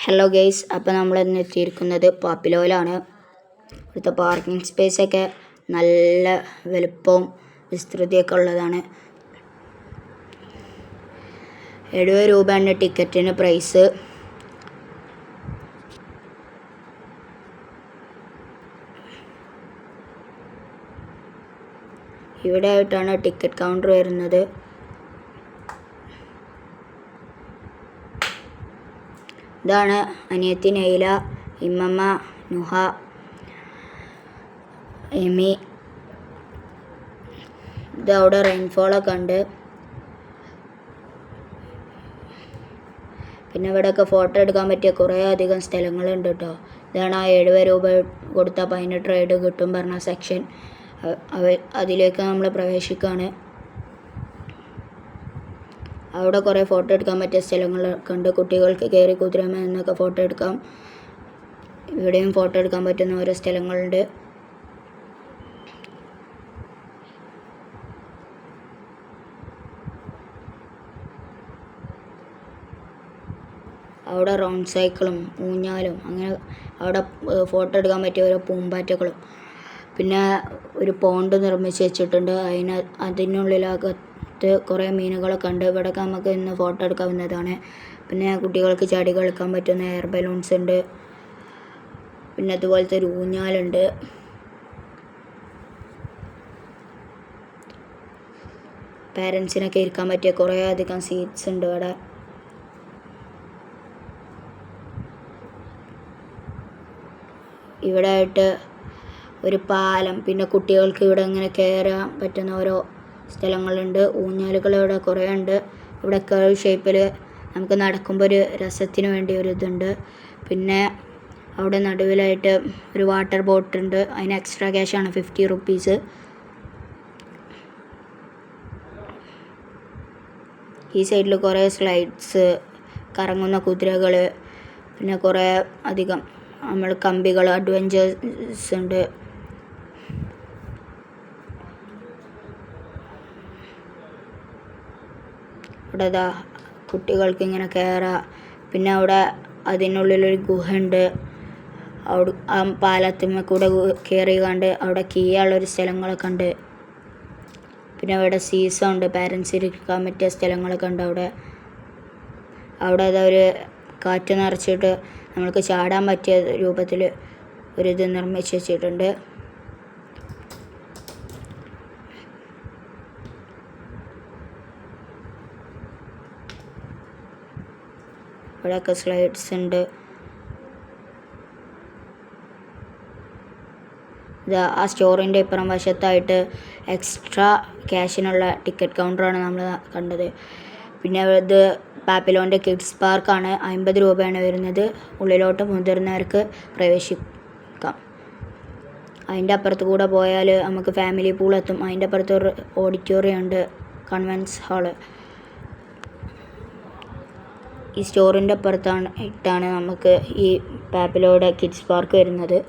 Hello guys, അപ്പോൾ നമ്മൾ ഇന്ന് എത്തിയിരിക്കുന്നത് പാപ്പിലോയിലാണ്. ഇവിടുത്തെ പാർക്കിംഗ് സ്പേസൊക്കെ നല്ല വലുപ്പവും വിസ്തൃതിയൊക്കെ ഉള്ളതാണ്. 70 രൂപയാണ് ടിക്കറ്റിന് പ്രൈസ്. ഇവിടെ ആയിട്ടാണ് ടിക്കറ്റ് കൗണ്ടർ വരുന്നത്. ഇതാണ് അനിയത്തി നൈല, ഇമ്മമ്മ നുഹ, എമി. ഇതവിടെ റെയിൻഫോളൊക്കെ ഉണ്ട്. പിന്നെ ഇവിടെയൊക്കെ ഫോട്ടോ എടുക്കാൻ പറ്റിയ കുറേ അധികം സ്ഥലങ്ങളുണ്ട് കേട്ടോ. ഇതാണ് ആ 70 രൂപ കൊടുത്താൽ 18 റൈഡ് കിട്ടും പറഞ്ഞ സെക്ഷൻ. അതിലേക്ക് നമ്മൾ പ്രവേശിക്കുകയാണ്. അവിടെ കുറേ ഫോട്ടോ എടുക്കാൻ പറ്റിയ സ്ഥലങ്ങളൊക്കെ ഉണ്ട്. കുട്ടികൾക്ക് കയറി കുതിരമേൽ നിന്നൊക്കെ ഫോട്ടോ എടുക്കാം. ഇവിടെയും ഫോട്ടോ എടുക്കാൻ പറ്റുന്ന ഓരോ സ്ഥലങ്ങളുണ്ട്. അവിടെ റൗണ്ട് സൈക്കിളും ഊഞ്ഞാലും അങ്ങനെ അവിടെ ഫോട്ടോ എടുക്കാൻ പറ്റിയ ഓരോ പൂമ്പാറ്റകളും. പിന്നെ ഒരു പോണ്ട് നിർമ്മിച്ച് വെച്ചിട്ടുണ്ട്. അതിനുള്ളിലകത്ത് കുറേ മീനുകളൊക്കെ ഉണ്ട്. ഇവിടെയൊക്കെ നമുക്ക് ഇന്ന് ഫോട്ടോ എടുക്കാവുന്നതാണ്. പിന്നെ കുട്ടികൾക്ക് ചാടി കളിക്കാൻ പറ്റുന്ന എയർ ബലൂൺസ് ഉണ്ട്. പിന്നെ അതുപോലത്തെ ഒരു ഊഞ്ഞാലുണ്ട്. പാരൻസിനൊക്കെ ഇരിക്കാൻ പറ്റിയ കുറേ അധികം സീറ്റ്സ് ഉണ്ട് ഇവിടെ. ഇവിടെ ആയിട്ട് ഒരു പാലം, പിന്നെ കുട്ടികൾക്ക് ഇവിടെ ഇങ്ങനെ കയറാൻ പറ്റുന്ന ഓരോ സ്ഥലങ്ങളുണ്ട്. ഊഞ്ഞാലുകൾ ഇവിടെ കുറേ ഉണ്ട്. ഇവിടെ കേർവ് ഷേപ്പിൽ നമുക്ക് നടക്കുമ്പോൾ ഒരു രസത്തിന് വേണ്ടി ഒരു ഇതുണ്ട്. പിന്നെ അവിടെ നടുവിലായിട്ട് ഒരു വാട്ടർ ബോട്ടുണ്ട്. അതിന് എക്സ്ട്രാ ക്യാഷാണ് 50 റുപ്പീസ്. ഈ സൈഡിൽ കുറേ സ്ലൈഡ്സ്, കറങ്ങുന്ന കുതിരകൾ, പിന്നെ കുറേ അധികം നമ്മൾ കമ്പികൾ, അഡ്വഞ്ചേഴ്സ് ഉണ്ട്. ഇവിടെ ഇതാ കുട്ടികൾക്ക് ഇങ്ങനെ കയറാം. പിന്നെ അവിടെ അതിനുള്ളിലൊരു ഗുഹ ഉണ്ട്. അവിടെ ആ പാലത്തിന്മേൽ കൂടെ കയറി കണ്ട് അവിടെ കീയുള്ളൊരു സ്ഥലങ്ങളൊക്കെ ഉണ്ട്. പിന്നെ അവിടെ സീസോ ഉണ്ട്, പാരൻസ് ഇരിക്കാൻ പറ്റിയ സ്ഥലങ്ങളൊക്കെ ഉണ്ട്. അവിടെ അതാ ഒരു കാറ്റ് നിറച്ചിട്ട് നമ്മൾക്ക് ചാടാൻ പറ്റിയ രൂപത്തിൽ ഒരിത് നിർമ്മിച്ച് വെച്ചിട്ടുണ്ട്. ഇവിടെയൊക്കെ സ്ലൈഡ്സ് ഉണ്ട്. ആ സ്റ്റോറിൻ്റെ ഇപ്പുറം വശത്തായിട്ട് എക്സ്ട്രാ ക്യാഷിനുള്ള ടിക്കറ്റ് കൗണ്ടറാണ് നമ്മൾ കണ്ടത്. പിന്നെ ഇത് പാപ്പിലോൻ്റെ കിഡ്സ് പാർക്കാണ്. 50 രൂപയാണ് വരുന്നത്. ഉള്ളിലോട്ട് മുതിർന്നവർക്ക് പ്രവേശിക്കാം. അതിൻ്റെ അപ്പുറത്ത് കൂടെ പോയാൽ നമുക്ക് ഫാമിലി പൂൾ എത്തും. അതിൻ്റെ അപ്പുറത്ത് ഒരു ഓഡിറ്റോറിയം ഉണ്ട്, കൺവെൻസ് ഹാള്. ഈ സ്റ്റോറിൻ്റെ ഇട്ടാണ് നമുക്ക് ഈ പാപ്പിലോയുടെ കിഡ്സ് പാർക്ക് വരുന്നത്.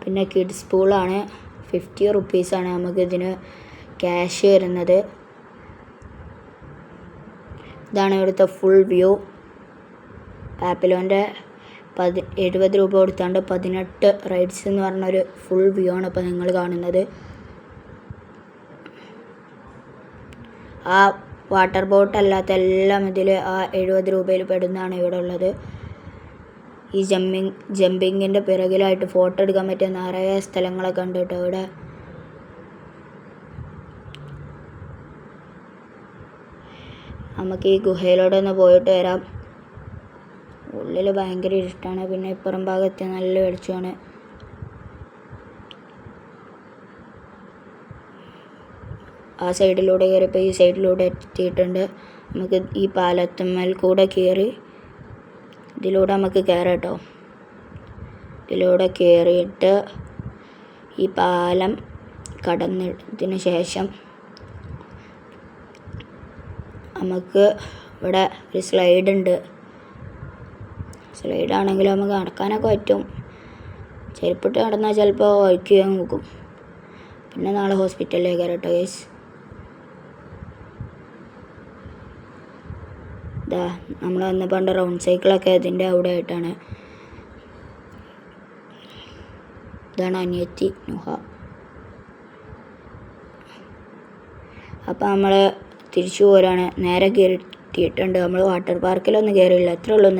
പിന്നെ കിഡ്സ് പൂളാണ്. 50 റുപ്പീസാണ് നമുക്കിതിന് ക്യാഷ് വരുന്നത്. ഇതാണ് ഇവിടുത്തെ ഫുൾ വ്യൂ. പാപ്പിലോൻ്റെ 70 രൂപ കൊടുത്താണ്ട് 18 റൈഡ്സ് എന്ന് പറഞ്ഞൊരു ഫുൾ വ്യൂ ആണ് ഇപ്പോൾ നിങ്ങൾ കാണുന്നത്. ആ വാട്ടർ ബോട്ട് അല്ലാത്ത എല്ലാം ഇതിൽ ആ 70 രൂപയിൽ പെടുന്നതാണ് ഇവിടെ ഉള്ളത്. ഈ ജമ്പിങ്ങിൻ്റെ പിറകിലായിട്ട് ഫോട്ടോ എടുക്കാൻ പറ്റിയ നിറയെ സ്ഥലങ്ങളൊക്കെ ഉണ്ട് കേട്ടോ ഇവിടെ. നമുക്ക് ഈ ഗുഹയിലൂടെ ഒന്ന് പോയിട്ട് വരാം. ഉള്ളിൽ ഭയങ്കര ഇരുട്ടാണ്. പിന്നെ ഇപ്പുറം ഭാഗത്ത് നല്ല വെളിച്ചമാണ്. ആ സൈഡിലൂടെ കയറിയപ്പോൾ ഈ സൈഡിലൂടെ എത്തിയിട്ടുണ്ട്. നമുക്ക് ഈ പാലത്തുമ്മൽ കൂടെ കയറി ഇതിലൂടെ നമുക്ക് കയറാം കേട്ടോ. ഇതിലൂടെ കയറിയിട്ട് ഈ പാലം കടന്നതിന് ശേഷം നമുക്ക് ഇവിടെ ഒരു സ്ലൈഡ് ഉണ്ട്. സ്ലൈഡാണെങ്കിൽ നമുക്ക് നടക്കാനൊക്കെ പറ്റും. ചെരുപ്പിട്ട് നടന്നാൽ ചിലപ്പോൾ വഴിക്ക് നോക്കും. പിന്നെ നാളെ ഹോസ്പിറ്റലിലേക്ക് കേട്ടോ ഗൈസ്. ഇതാ നമ്മൾ അന്ന് പണ്ട് റൗണ്ട് സൈക്കിളൊക്കെ ഇതിൻ്റെ അവിടെ ആയിട്ടാണ്. ഇതാണ് അനിയത്തി നുഹ. അപ്പം നമ്മൾ തിരിച്ചു പോരാണ്. നേരെ കയറിയിട്ടുണ്ട്. നമ്മൾ വാട്ടർ പാർക്കിലൊന്നും കയറിയില്ല. അത്രേ ഉള്ളൂ.